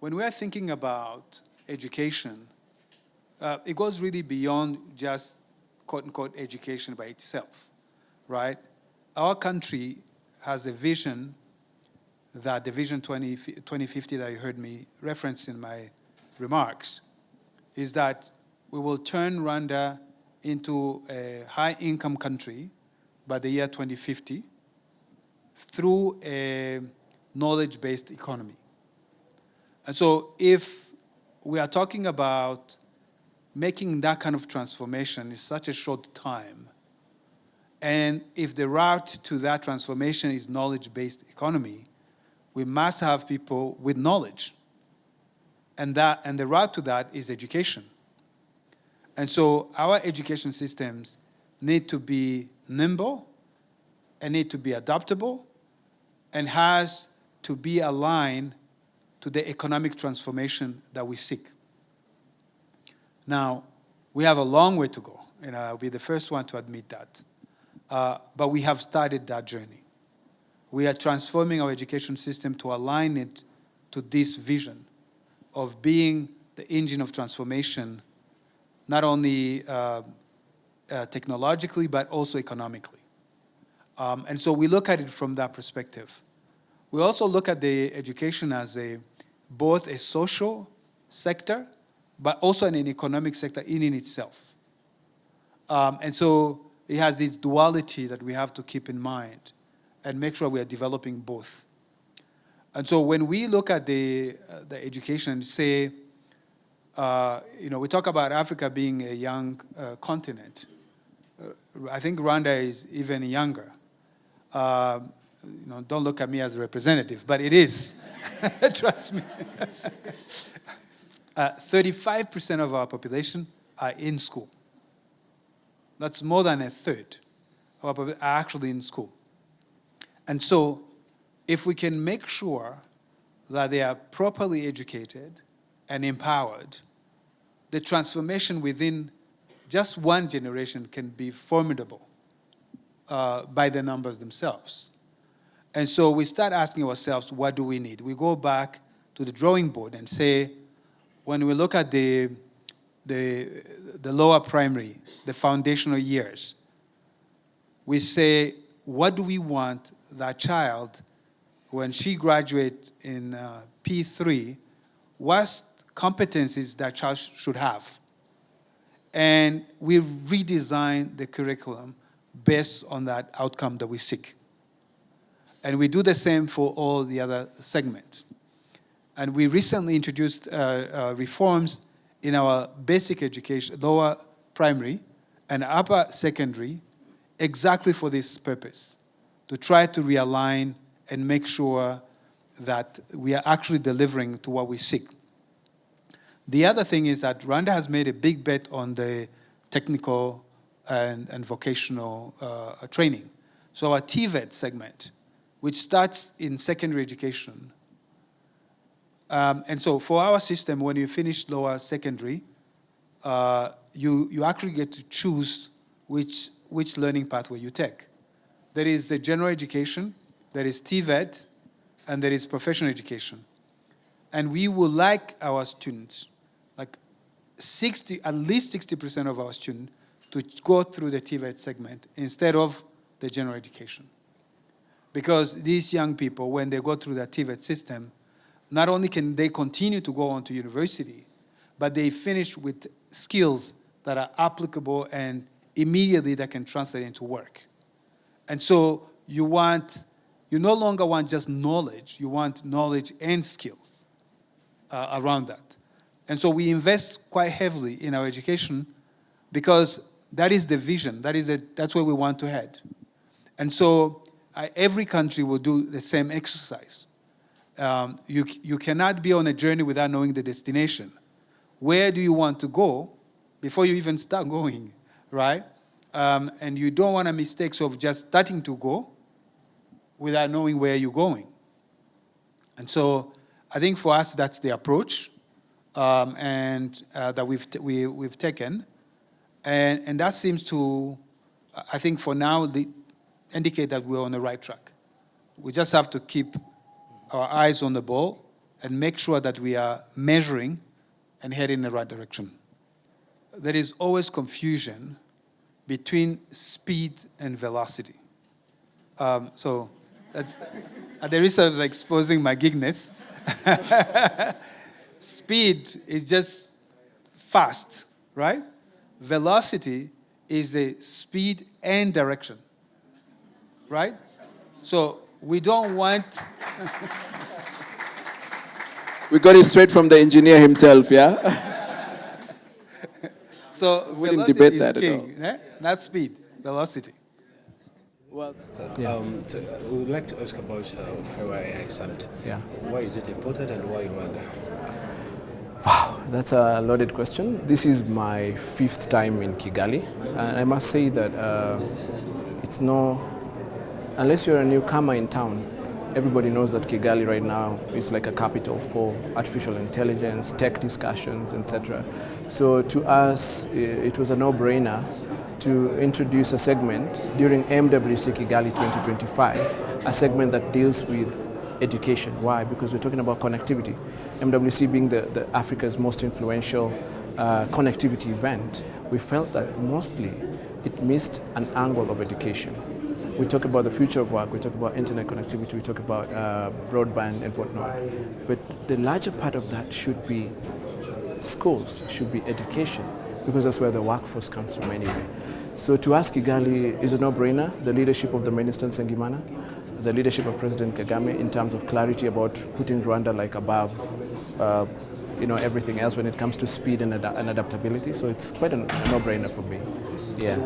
when we're thinking about education, it goes really beyond just quote-unquote education by itself, right? Our country has a vision, that the Vision 2050 that you heard me reference in my remarks, is that we will turn Rwanda into a high-income country by the year 2050 through a knowledge-based economy. And so if we are talking about making that kind of transformation in such a short time, and if the route to that transformation is knowledge-based economy, we must have people with knowledge. And the route to that is education. And so our education systems need to be nimble, and need to be adaptable, and has to be aligned to the economic transformation that we seek. Now, we have a long way to go, and I'll be the first one to admit that. But we have started that journey. We are transforming our education system to align it to this vision of being the engine of transformation, not only technologically, but also economically. And so we look at it from that perspective. We also look at the education as both a social sector, but also an economic sector in itself. And so it has this duality that we have to keep in mind and make sure we are developing both. And so when we look at the education and say, we talk about Africa being a young continent. I think Rwanda is even younger. Don't look at me as a representative, but it is. Trust me. 35% of our population are in school. That's more than a third of our population are actually in school. And so if we can make sure that they are properly educated and empowered, the transformation within just one generation can be formidable by the numbers themselves. And so we start asking ourselves, what do we need? We go back to the drawing board and say, when we look at the lower primary, the foundational years, we say, what do we want that child, when she graduates in P3, what competencies that child should have? And we redesign the curriculum based on that outcome that we seek. And we do the same for all the other segments. And we recently introduced reforms in our basic education, lower primary and upper secondary, exactly for this purpose, to try to realign and make sure that we are actually delivering to what we seek. The other thing is that Rwanda has made a big bet on the technical and vocational training. So our TVET segment, which starts in secondary education. And so for our system, when you finish lower secondary, you actually get to choose which learning pathway you take. There is the general education, there is TVET, and there is professional education. And we would like our students, like at least 60% of our students, to go through the TVET segment instead of the general education. Because these young people, when they go through the TVET system, not only can they continue to go on to university, but they finish with skills that are applicable and immediately that can translate into work. And so you no longer want just knowledge, you want knowledge and skills around that. And so we invest quite heavily in our education because that is the vision, that's where we want to head. And so every country will do the same exercise. You cannot be on a journey without knowing the destination. Where do you want to go before you even start going, right? And you don't want to mistakes of just starting to go without knowing where you're going. And so I think for us, that's the approach that we've taken. And that seems to, I think for now, indicate that we're on the right track. We just have to keep our eyes on the ball and make sure that we are measuring and heading in the right direction. There is always confusion between speed and velocity. So that's at the risk of exposing my geekness. Speed is just fast, right? Velocity is the speed and direction, right? So we don't want... We got it straight from the engineer himself, yeah? So we didn't debate that at all. Not speed, velocity. Well, So we would like to ask about FEWA AI Summit. Yeah. Why is it important and why Rwanda? Wow, that's a loaded question. This is my 5th time in Kigali, and I must say that unless you're a newcomer in town, everybody knows that Kigali right now is like a capital for artificial intelligence, tech discussions, etc. So to us, it was a no-brainer to introduce a segment during MWC Kigali 2025, a segment that deals with education. Why? Because we're talking about connectivity. MWC being the Africa's most influential connectivity event, we felt that mostly it missed an angle of education. We talk about the future of work, we talk about internet connectivity, we talk about broadband and whatnot. But the larger part of that should be schools, should be education, because that's where the workforce comes from anyway. So to us, Kigali is a no-brainer. The leadership of the Minister Nsengimana, the leadership of President Kagame in terms of clarity about putting Rwanda like above everything else when it comes to speed and adaptability. So it's quite a no-brainer for me. Yeah.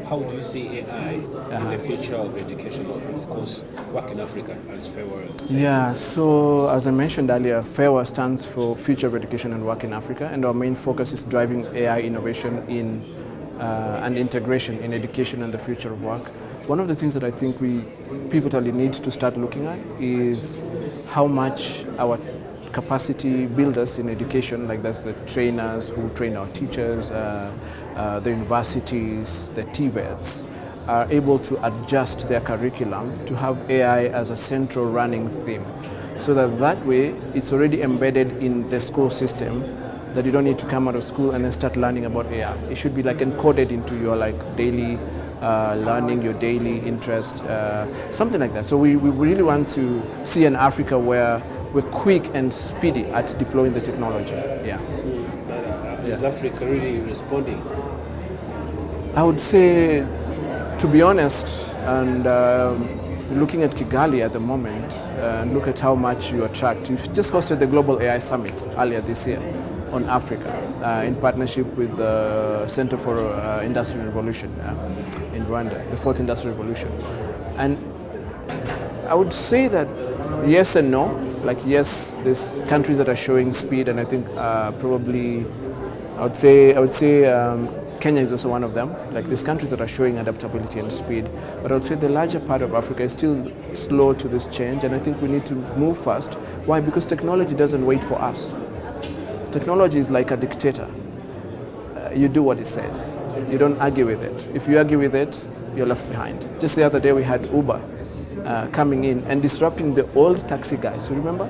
How do you see AI in the future of education and of course work in Africa as FEWA says? Yeah, so as I mentioned earlier, FEWA stands for Future of Education and Work in Africa, and our main focus is driving AI innovation and integration in education and the future of work. One of the things that I think we pivotally need to start looking at is how much our capacity builders in education, like that's the trainers who train our teachers, the universities, the TVETs, are able to adjust their curriculum to have AI as a central running theme. So that way, it's already embedded in the school system that you don't need to come out of school and then start learning about AI. It should be like encoded into your daily learning, your daily interest, something like that. So we really want to see an Africa where we're quick and speedy at deploying the technology. Yeah. Is Africa really responding? I would say, to be honest, and looking at Kigali at the moment, look at how much you attract. You've just hosted the Global AI Summit earlier this year on Africa in partnership with the Center for Industrial Revolution in Rwanda, the 4th Industrial Revolution. And I would say that yes and no. Like yes, there's countries that are showing speed, and I think probably I would say Kenya is also one of them. Like there's countries that are showing adaptability and speed, but I would say the larger part of Africa is still slow to this change, and I think we need to move fast. Why? Because technology doesn't wait for us. Technology is like a dictator. You do what it says. You don't argue with it. If you argue with it, you're left behind. Just the other day we had Uber coming in and disrupting the old taxi guys. You remember?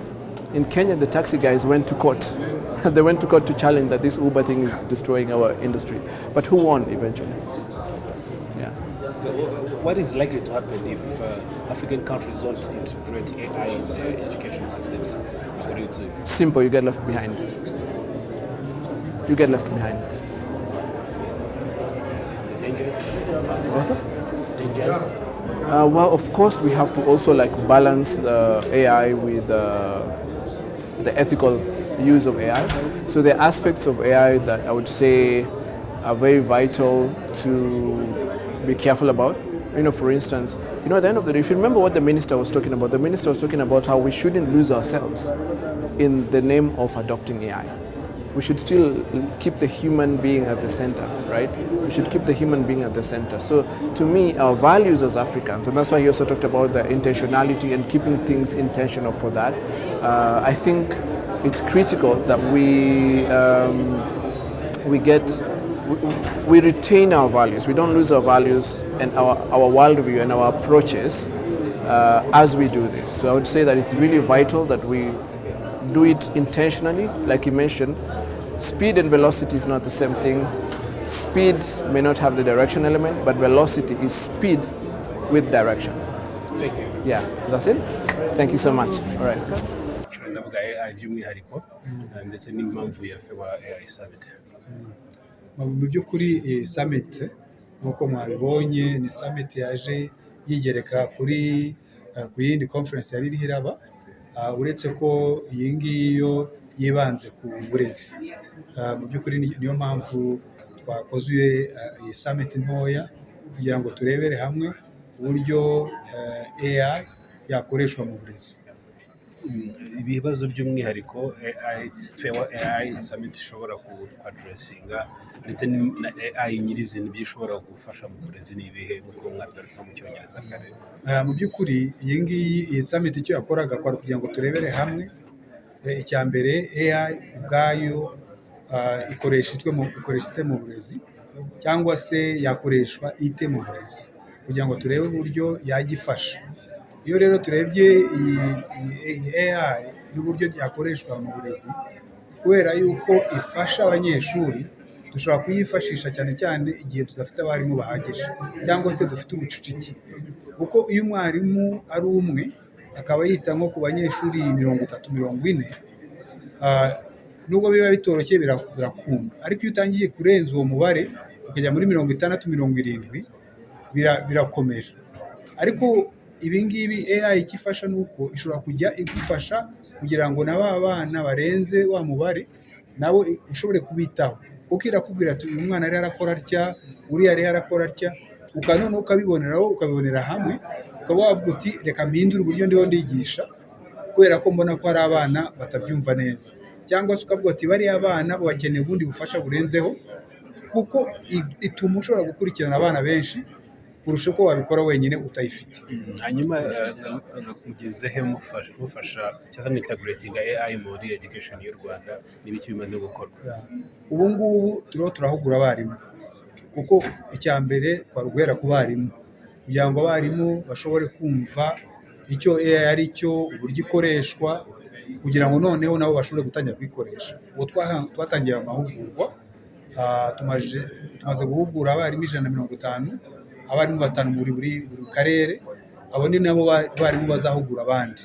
In Kenya, the taxi guys went to court. They went to court to challenge that this Uber thing is destroying our industry. But who won eventually? Yeah. What is likely to happen if African countries don't integrate AI in their education systems? What do you do? Simple, you get left behind. You get left behind. Dangerous? What's that? Dangerous? Well, of course, we have to also balance the AI with the ethical use of AI. So there are aspects of AI that I would say are very vital to be careful about. For instance, at the end of the day, if you remember what the minister was talking about, the minister was talking about how we shouldn't lose ourselves in the name of adopting AI. We should still keep the human being at the center, right? We should keep the human being at the center. So to me, our values as Africans, and that's why he also talked about the intentionality and keeping things intentional for that. I think it's critical that we retain our values. We don't lose our values and our worldview and our approaches as we do this. So I would say that it's really vital that we do it intentionally. Like you mentioned, speed and velocity is not the same thing. Speed may not have the direction element, but velocity is speed with direction. Thank you. Yeah, that's it. Thank you so much. All right. Navuga AI by'umwihariko ndetse n'impamvu ya FEWA AI Summit. Mu by'ukuri iyi summit nk'uko mwabibonye ni summit yaje yigereka kuri ku yindi conference yari iriho iraba, uretse ko iyi ngiyi yo yibanze ku burezi. Mu by'ukuri niyo mpamvu twakoze iyi summit ntoya kugira ngo turebere hamwe uburyo AI yakoreshwa mu burezi. Ibibazo by'umwihariko FEWA AI Summit ishobora kuadressinga ndetse na AI nyirizina ibyo ishobora gufasha mu burezi n'ibihe nk'uko mwabigarutse mu cyongereza kare. Mu by'ukuri iyi summit icyo yakoraga kwari kugira ngo turebere hamwe icya mbere AI ubwayo ikoresha ite mu burezi cyangwa se yakoreshwa ite mu burezi kugira ngo turebe uburyo yagifasha. Iyo rero turebye iyi AI n'uburyo yakoreshwa mu burezi, kubera yuko ifasha abanyeshuri, dushobora kuyifashisha cyane cyane igihe tudafite abarimu bahagije cyangwa se dufite ubucucike, kuko iyo umwarimu ari umwe akaba yita nko ku banyeshuri 30-40, nubwo biba bitoroshye birakunda, ariko iyo utangiye kurenza uwo mubare ukajya muri 60-70 birakomera. Ariko ibi ngibi AI ikifasha nuko ishobora kujya igufasha kugira ngo n'aba bana barenze wa mubare nabo ushobore kubitaho, kuko irakubwira ati uyu mwana ari arakora atya, uriya ari arakora atya, ukanone ukabibonera hamwe, ukaba wavuga uti reka mpindure uburyo ndiho ndigisha kubera ko mbona ko hari abana batabyumva neza, cyangwa se ukavuga ati bariya abana bakeneye ubundi bufasha burenzeho, kuko ituma ushobora gukurikirana abana benshi kurusha uko wabikora wenyine utayifite. Hanyuma mugezehe mufasha cyangwa mwintegratinga AI muri education y'u Rwanda n'ibiki bimaze gukorwa. Ubu ngubu turahugura abarimu, kuko icya mbere twari guhera ku barimu kugira ngo abarimu bashobore kumva icyo AI ari cyo, uburyo ikoreshwa, kugira ngo noneho nabo bashobore gutangira kuyikoresha. Ubu twatangiye amahugurwa, tumaze guhugura abarimu 150, abarimu 5 muri buri karere, abo ni nabo barimu bazahugura abandi.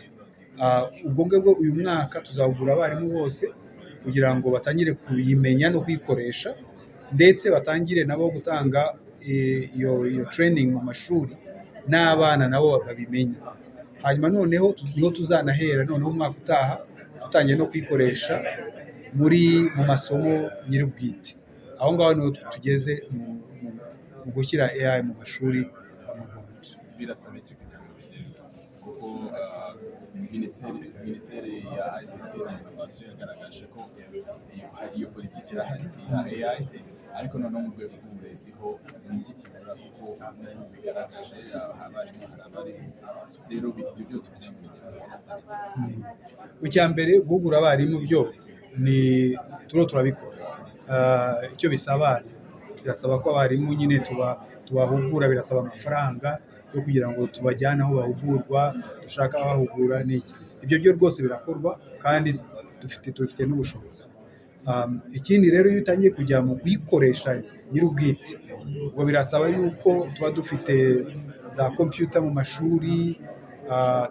Ubwo ngubwo uyu mwaka tuzahugura abarimu bose kugira ngo batangire kuyimenya no kuyikoresha, ndetse batangire nabo gutanga iyo training mu mashuri n'abana nabo babimenye. Hanyuma noneho niho tuzanahera noneho umwaka utaha dutangiye no kuyikoresha mu masomo nyir'ubwite. Aho ngaho niho tugeze mu gushyira AI mu mashuri mu Rwanda. Birasaba iki kugira ngo bigere, kuko minisiteri ya ICT na innovation yagaragaje ko iyo politiki irahari ya AI, ariko noneho mu rwego rw'uburezi ho ni iki kibura, kuko bigaragaje abarimu hari abarimu, rero ibyo byose kugira ngo bigere birasaba iki? Icya mbere guhugura abarimu byo ni turabikora. Icyo bisaba birasaba ko abarimu nyine tubahugura, birasaba amafaranga yo kugira ngo tubajyane aho bahugurwa, dushaka abahugura n'iki. Ibyo byo rwose birakorwa kandi dufite n'ubushobozi. Ikindi rero iyo utangiye kujya mu kuyikoresha nyir'ubwite, ubwo birasaba yuko tuba dufite za computer mu mashuri,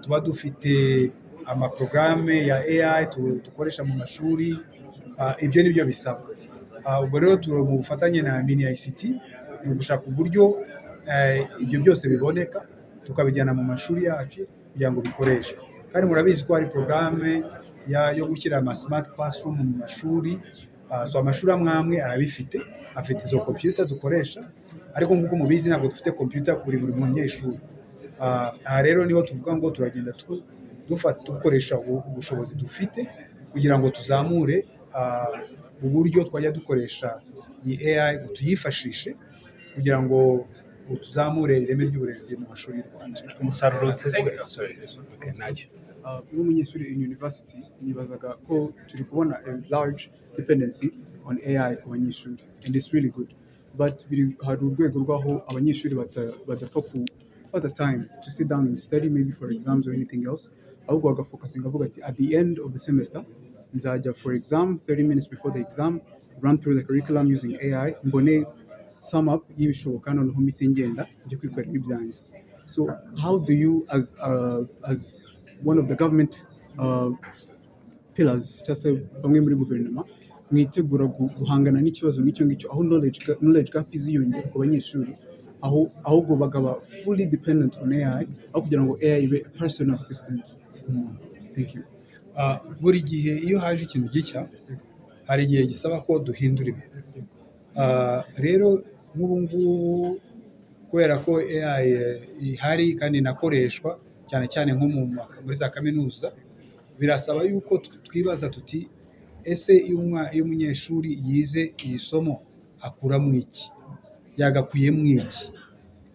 tuba dufite amaprograme ya AI dukoresha mu mashuri, ibyo nibyo bisabwa. Ubwo rero turi mu bufatanye na Mini ICT ni ugushaka uburyo ibyo byose biboneka, tukabijyana mu mashuri yacu kugira ngo bikoreshwe. Kandi murabizi ko hari porogaramu yo gushyira smart classroom mu mashuri, so amashuri amwe arabifite, afite izo computer dukoresha, ariko nk'uko mubizi ntabwo dufite computer kuri buri munyeshuri. Aha rero niho tuvuga ngo turagenda dukoresha ubushobozi dufite kugira ngo tuzamure uburyo twajya dukoresha iyi AI, tuyifashishe kugira ngo tuzamure ireme ry'uburezi mu mashuri y'u Rwanda. Umusaruro utezwe nk'umunyeshuri in university nibazaga ko turi kubona a large dependency on AI ku banyeshuri, and it's really good, but hari urwego rw'aho abanyeshuri badapfa gufata time to sit down and study maybe for exams or anything else, ahubwo bagafocusinga avuga ati at the end of the semester nzajya for exam 30 minutes before the exam run through the curriculum using AI mbone sum up y'ibishoboka noneho mpite ngenda njye kwikorera ibyanjye. So how do you as one of the government pillars cyangwa se bamwe muri guverinoma mwitegura guhangana n'ikibazo nk'icyo ngicyo aho knowledge gap iziyongera ku banyeshuri ahubwo bagaba fully dependent on AI aho kugira ngo AI ibe personal assistant. Thank you. Buri gihe iyo haje ikintu gishya hari igihe gisaba ko duhindura ibintu. Rero nk'ubu ngubu kubera ko AI ihari kandi inakoreshwa cyane cyane nko muri za kaminuza, birasaba yuko twibaza tuti ese iyo umunyeshuri yize iyi somo akuramo iki, yagakuyemo iki.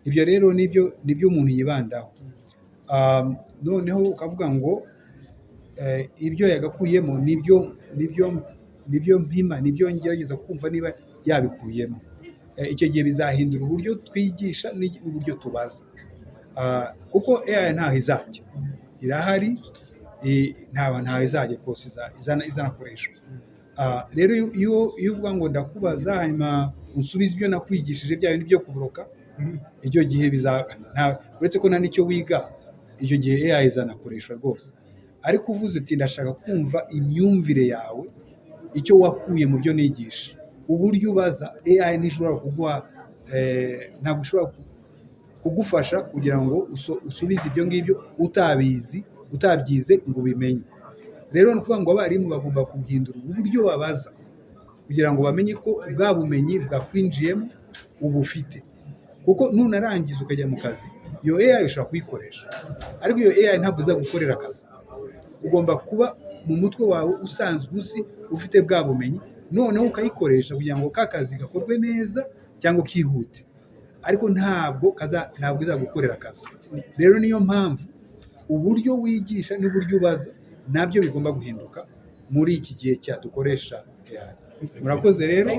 Ibyo rero nibyo umuntu yibandaho. Noneho ukavuga ngo ibyo yagakuyemo nibyo mpima, nibyo ngerageza kumva niba yabikuyemo. Icyo gihe bizahindura uburyo twigisha n'uburyo tubaza, kuko AI ntaho izajya, irahari, ntaho izajya rwose, izanakoreshwa. Rero iyo uvuga ngo ndakubaza hanyuma usubize ibyo nakwigishije bya bintu byo kuboroka, icyo gihe uretse ko nta n'icyo wiga, icyo gihe AI izanakoreshwa rwose. Ariko uvuze uti ndashaka kumva imyumvire yawe, icyo wakuye mu byo nigisha, uburyo ubaza, AI ntishobora kuguha, ntabwo ishobora kugufasha kugira ngo usubize ibyo ngibyo utabyize ngo ubimenye. Rero ni ukuvuga ngo abarimu bagomba guhindura uburyo babaza kugira ngo bamenye ko bwa bumenyi bwakwinjiyemo ubufite, kuko nunarangiza ukajya mu kazi, iyo AI ushobora kuyikoresha, ariko iyo AI ntabwo izagukorera akazi. Ugomba kuba mu mutwe wawe usanzwe uzi, ufite bwa bumenyi, noneho ukayikoresha kugira ngo ka kazi gakorwe neza cyangwa kihute, ariko ntabwo izagukorera akazi. Rero niyo mpamvu uburyo wigisha n'uburyo ubaza nabyo bigomba guhinduka muri iki gihe dukoresha AI. Murakoze rero.